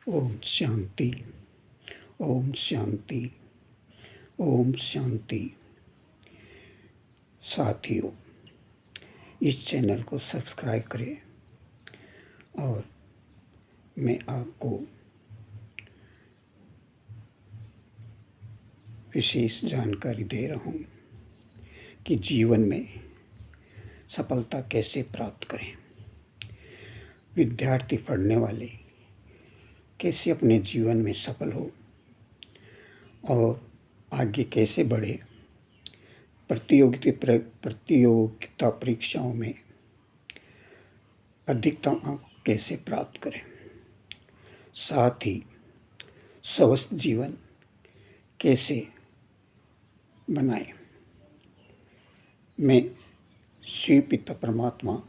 ओम शांति। ओम शांति। ओम शांति। साथियों, इस चैनल को सब्सक्राइब करें और मैं आपको विशेष जानकारी दे रहा हूँ कि जीवन में सफलता कैसे प्राप्त करें। विद्यार्थी पढ़ने वाले कैसे अपने जीवन में सफल हो और आगे कैसे बढ़े, प्रतियोगिता परीक्षाओं में अधिकतम अंक कैसे प्राप्त करें, साथ ही स्वस्थ जीवन कैसे बनाएं। मैं शिव पिता परमात्मा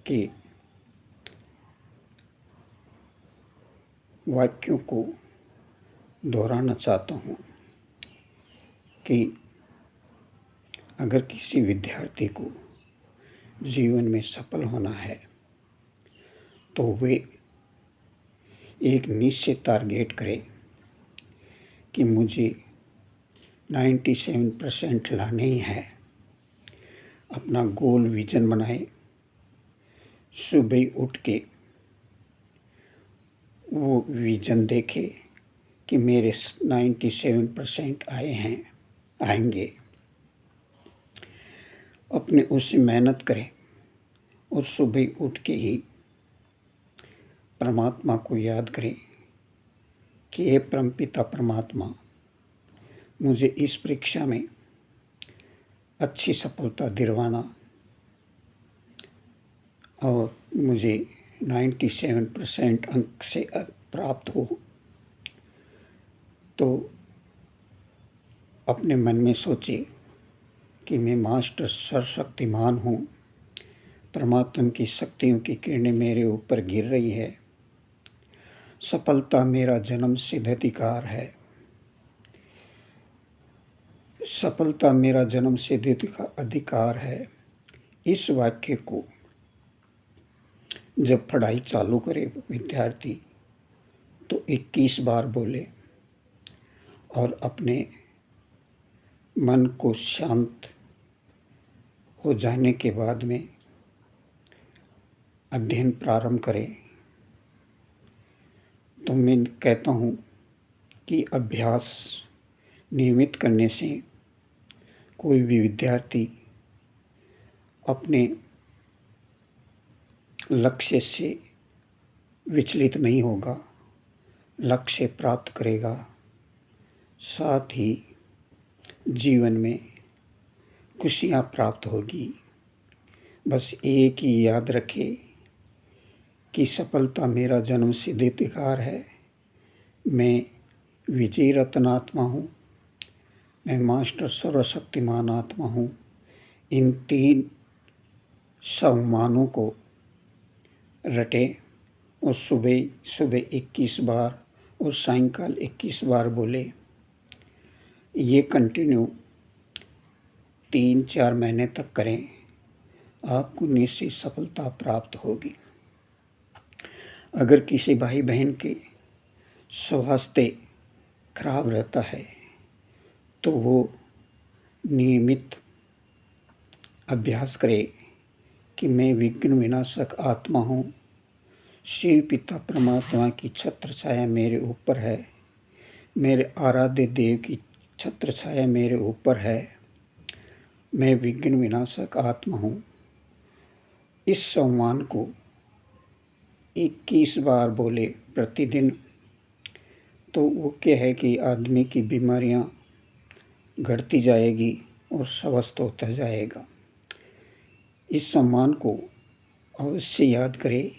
के वाक्यों को दोहराना चाहता हूँ कि अगर किसी विद्यार्थी को जीवन में सफल होना है तो वे एक निश्चित टारगेट करे कि मुझे 97% लाने ही है। अपना गोल विजन बनाए, सुबह उठ के वो विजन देखे कि मेरे 97% आएंगे। अपने उससे मेहनत करें और सुबह उठ के ही परमात्मा को याद करें कि हे परमपिता परमात्मा, मुझे इस परीक्षा में अच्छी सफलता दिलवाना और मुझे 97% अंक से प्राप्त हो। तो अपने मन में सोचे कि मैं मास्टर सर्वशक्तिमान हूँ, परमात्मा की शक्तियों की किरणें मेरे ऊपर गिर रही है। सफलता मेरा जन्म सिद्ध अधिकार है। सफलता मेरा जन्म सिद्ध अधिकार है। इस वाक्य को जब पढ़ाई चालू करे विद्यार्थी तो 21 बार बोले और अपने मन को शांत हो जाने के बाद में अध्ययन प्रारंभ करें। तो मैं कहता हूँ कि अभ्यास नियमित करने से कोई भी विद्यार्थी अपने लक्ष्य से विचलित नहीं होगा, लक्ष्य प्राप्त करेगा। साथ ही जीवन में खुशियाँ प्राप्त होगी। बस एक ही याद रखे कि सफलता मेरा जन्म सिद्ध अधिकार है। मैं विजय रत्न आत्मा हूँ, मैं मास्टर सर्वशक्तिमान आत्मा हूँ। इन 3 सम्मानों को रटे और सुबह 21 बार और सायंकाल 21 बार बोले। ये कंटिन्यू 3-4 महीने तक करें, आपको निश्चित सफलता प्राप्त होगी। अगर किसी भाई बहन के स्वास्थ्य खराब रहता है तो वो नियमित अभ्यास करे कि मैं विघ्न विनाशक आत्मा हूँ, शिव पिता परमात्मा की छत्र छाया मेरे ऊपर है, मेरे आराध्य देव की छत्र छाया मेरे ऊपर है, मैं विघ्न विनाशक आत्मा हूँ। इस सम्मान को 21 बार बोले प्रतिदिन, तो वो क्या है कि आदमी की बीमारियाँ घटती जाएगी और स्वस्थ होता जाएगा। इस सम्मान को अवश्य याद करें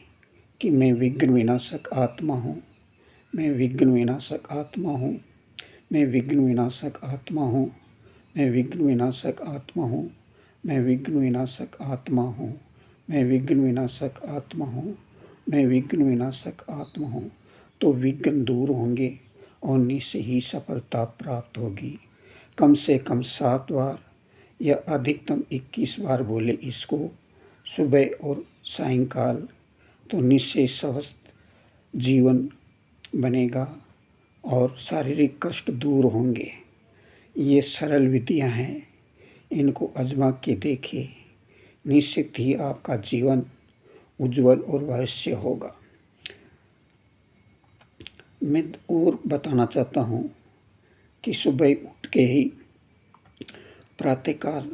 कि मैं विघ्न विनाशक आत्मा हूँ, मैं विघ्न विनाशक आत्मा हूँ, मैं विघ्न विनाशक आत्मा हूँ, मैं विघ्न विनाशक आत्मा हूँ, मैं विघ्न विनाशक आत्मा हूँ, मैं विघ्न विनाशक आत्मा हूँ, मैं विघ्न विनाशक आत्मा हूँ। तो विघ्न दूर होंगे और निश्चय ही सफलता प्राप्त होगी। कम से कम 7 बार या अधिकतम 21 बार बोले इसको सुबह और सायंकाल, तो निश्चय स्वस्थ जीवन बनेगा और शारीरिक कष्ट दूर होंगे। ये सरल विधियां हैं, इनको आजमा के देखिए, निश्चित ही आपका जीवन उज्जवल और भविष्य होगा। मैं और बताना चाहता हूँ कि सुबह उठ के ही प्रातःकाल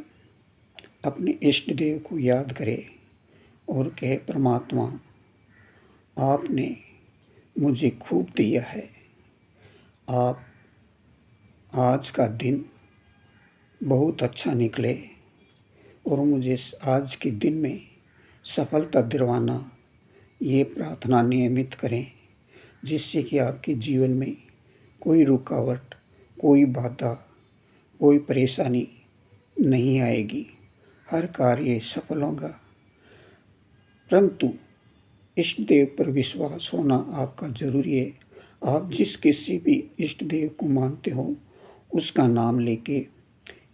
अपने इष्ट देव को याद करें और कहे, परमात्मा आपने मुझे खूब दिया है, आप आज का दिन बहुत अच्छा निकले और मुझे आज के दिन में सफलता दिलवाना, ये प्रार्थना नियमित करें, जिससे कि आपके जीवन में कोई रुकावट, कोई बाधा, कोई परेशानी नहीं आएगी, हर कार्य सफल होगा। परंतु इष्ट देव पर विश्वास होना आपका ज़रूरी है। आप जिस किसी भी इष्ट देव को मानते हो, उसका नाम लेके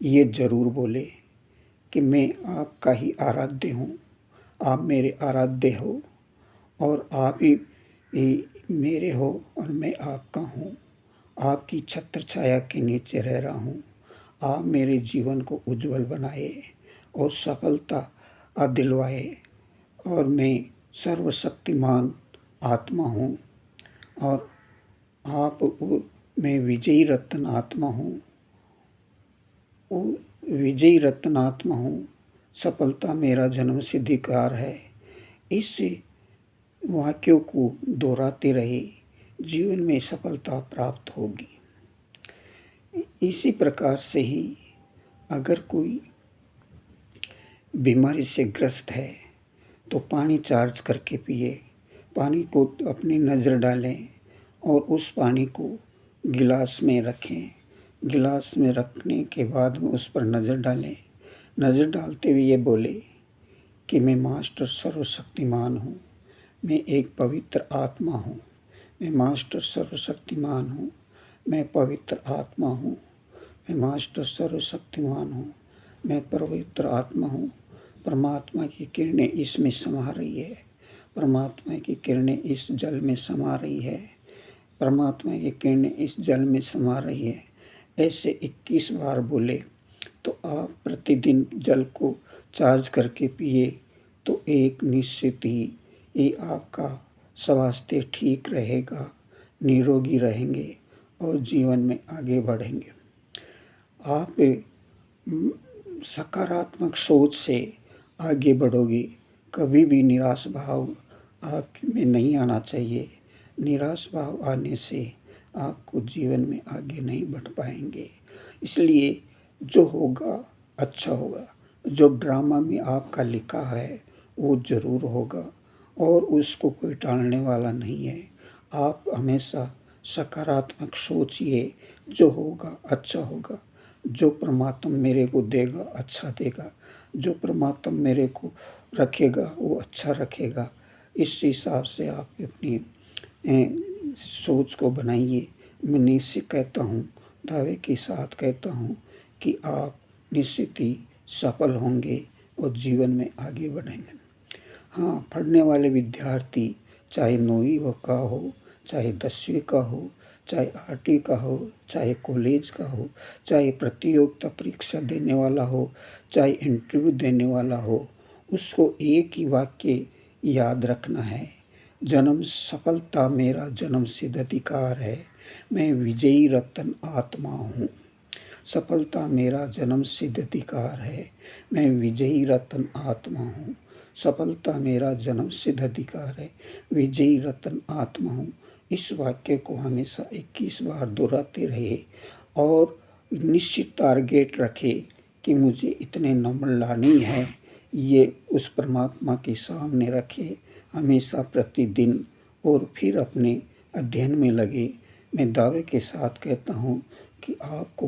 ये ज़रूर बोले कि मैं आपका ही आराध्य हूँ, आप मेरे आराध्य हो और आप ही मेरे हो और मैं आपका हूँ। आपकी छत्र छाया के नीचे रह रहा हूँ। आप मेरे जीवन को उज्जवल बनाए और सफलता दिलवाए और मैं सर्वशक्तिमान आत्मा हूँ और मैं विजयी रत्न आत्मा हूँ, विजयी रत्न आत्मा हूँ। सफलता मेरा जन्म सिद्धिकार है। इस वाक्यों को दोहराते रहे, जीवन में सफलता प्राप्त होगी। इसी प्रकार से ही अगर कोई बीमारी से ग्रस्त है तो पानी चार्ज करके पिए, पानी को अपनी नज़र डालें और उस पानी को गिलास में रखें। गिलास में रखने के बाद में उस पर नज़र डालें। नज़र डालते हुए ये बोले कि मैं मास्टर सर्वशक्तिमान हूँ, मैं एक पवित्र आत्मा हूँ, मैं मास्टर सर्वशक्तिमान हूँ, मैं पवित्र आत्मा हूँ, मैं मास्टर सर्वशक्तिमान हूँ, मैं पवित्र आत्मा हूँ। परमात्मा की किरणें इसमें समा रही है, परमात्मा की किरणें इस जल में समा रही है, परमात्मा की किरणें इस जल में समा रही है। ऐसे 21 बार बोले तो आप प्रतिदिन जल को चार्ज करके पिए तो एक निश्चित ही ये आपका स्वास्थ्य ठीक रहेगा, निरोगी रहेंगे और जीवन में आगे बढ़ेंगे। आप सकारात्मक सोच से आगे बढ़ोगे, कभी भी निराश भाव आप में नहीं आना चाहिए। निराश भाव आने से आपको जीवन में आगे नहीं बढ़ पाएंगे। इसलिए जो होगा अच्छा होगा, जो ड्रामा में आपका लिखा है वो ज़रूर होगा और उसको कोई टालने वाला नहीं है। आप हमेशा सकारात्मक सोचिए, जो होगा अच्छा होगा, जो परमात्मा मेरे को देगा अच्छा देगा, जो परमात्मा मेरे को रखेगा वो अच्छा रखेगा। इस हिसाब से आप अपनी सोच को बनाइए। मैं निश्चित कहता हूँ, दावे के साथ कहता हूँ कि आप निश्चित ही सफल होंगे और जीवन में आगे बढ़ेंगे। हाँ, पढ़ने वाले विद्यार्थी चाहे 9वीं का हो, चाहे 10वीं का हो, चाहे आरटी का हो, चाहे कॉलेज का हो, चाहे प्रतियोगिता परीक्षा देने वाला हो, चाहे इंटरव्यू देने वाला हो, उसको एक ही वाक्य याद रखना है, जन्म सफलता मेरा जन्म सिद्ध अधिकार है, मैं विजयी रत्न आत्मा हूँ। सफलता मेरा जन्म सिद्ध अधिकार है, मैं विजयी रत्न आत्मा हूँ। सफलता मेरा जन्म सिद्ध अधिकार है, विजयी रत्न आत्मा हूँ। इस वाक्य को हमेशा 21 बार दोहराते रहे और निश्चित टारगेट रखे कि मुझे इतने नंबर लानी है। ये उस परमात्मा के सामने रखे हमेशा प्रतिदिन और फिर अपने अध्ययन में लगे। मैं दावे के साथ कहता हूँ कि आपको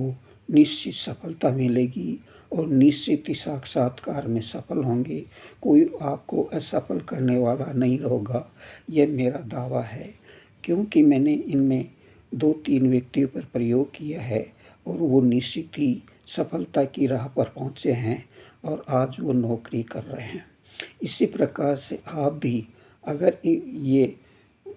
निश्चित सफलता मिलेगी और निश्चित ही साक्षात्कार में सफल होंगे। कोई आपको असफल करने वाला नहीं होगा, यह मेरा दावा है, क्योंकि मैंने इनमें 2-3 व्यक्तियों पर प्रयोग किया है और वो निश्चित ही सफलता की राह पर पहुँचे हैं और आज वो नौकरी कर रहे हैं। इसी प्रकार से आप भी अगर ये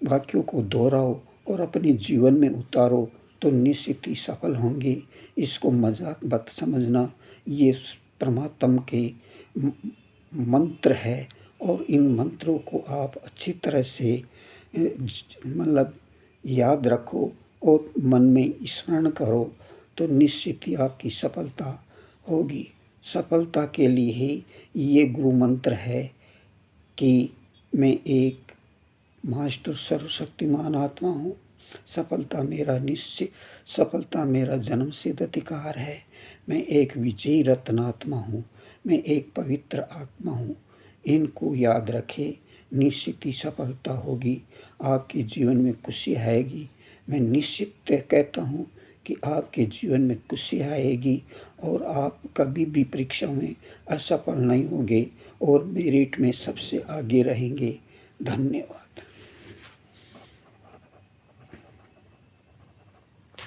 वाक्यों को दोहराओ और अपने जीवन में उतारो तो निश्चित ही सफल होंगे। इसको मजाक मत समझना, ये परमात्मा के मंत्र है और इन मंत्रों को आप अच्छी तरह से मतलब याद रखो और मन में स्मरण करो तो निश्चित ही आपकी सफलता होगी। सफलता के लिए ही ये गुरु मंत्र है कि मैं एक मास्टर सर्वशक्तिमान आत्मा हूँ। सफलता मेरा जन्मसिद्ध अधिकार है। मैं एक विजयी रत्नात्मा हूँ। मैं एक पवित्र आत्मा हूँ। इनको याद रखें, निश्चित ही सफलता होगी। आपके जीवन में खुशी आएगी। मैं निश्चित कहता हूँ कि आपके जीवन में खुशी आएगी और आप कभी भी परीक्षा में असफल नहीं होंगे और मेरिट में सबसे आगे रहेंगे। धन्यवाद।